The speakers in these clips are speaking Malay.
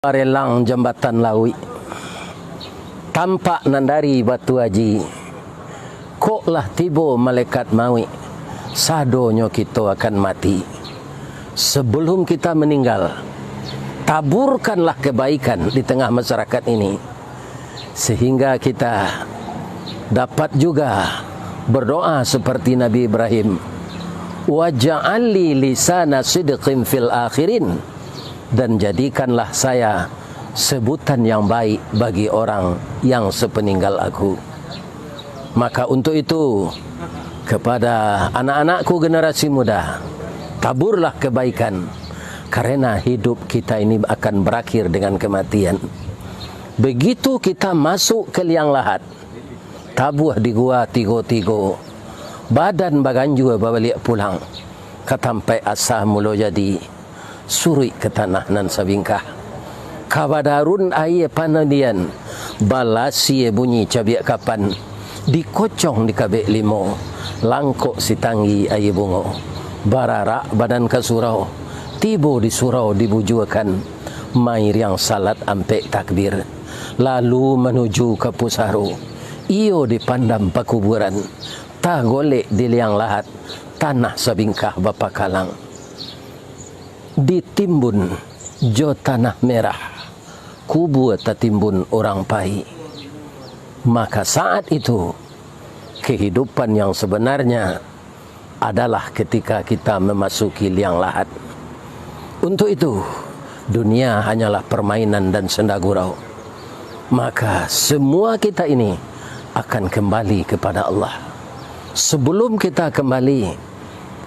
Relang jambatan lawi tampak nandari batu aji koklah tibo malaikat mawi sadonyo kita akan mati. Sebelum kita meninggal, taburkanlah kebaikan di tengah masyarakat ini sehingga kita dapat juga berdoa seperti Nabi Ibrahim, waj'alli lisana sidqin fil akhirin, dan jadikanlah saya sebutan yang baik bagi orang yang sepeninggal aku. Maka untuk itu, kepada anak-anakku generasi muda, taburlah kebaikan, karena hidup kita ini akan berakhir dengan kematian. Begitu kita masuk ke liang lahat, tabuh di gua tigo-tigo, badan baganju balik pulang, katampai asah mulo jadi suri ke tanah nan sabingkah. Kabadarun aye panadian balasi bunyi cabiak kapan dikocong di kabek limo langkok si tanggi aye bungo bararak badan ke surau tibo di surau dibujuakan mair yang salat ampek takbir lalu menuju ke pusaru iyo dipandam pakuburan tak golek di liang lahat tanah sabingkah bapa kalang ditimbun jo tanah merah kubur tertimbun orang pai. Maka saat itu kehidupan yang sebenarnya adalah ketika kita memasuki liang lahat. Untuk itu dunia hanyalah permainan dan senda gurau. Maka semua kita ini akan kembali kepada Allah. Sebelum kita kembali,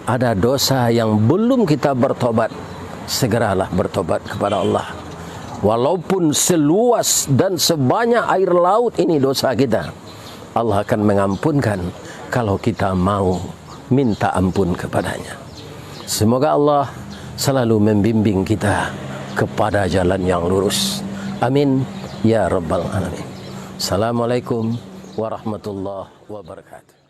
ada dosa yang belum kita bertobat, segeralah bertobat kepada Allah. Walaupun seluas dan sebanyak air laut ini dosa kita, Allah akan mengampunkan kalau kita mau minta ampun kepadanya. Semoga Allah selalu membimbing kita kepada jalan yang lurus. Amin ya rabbal alamin. Assalamualaikum warahmatullahi wabarakatuh.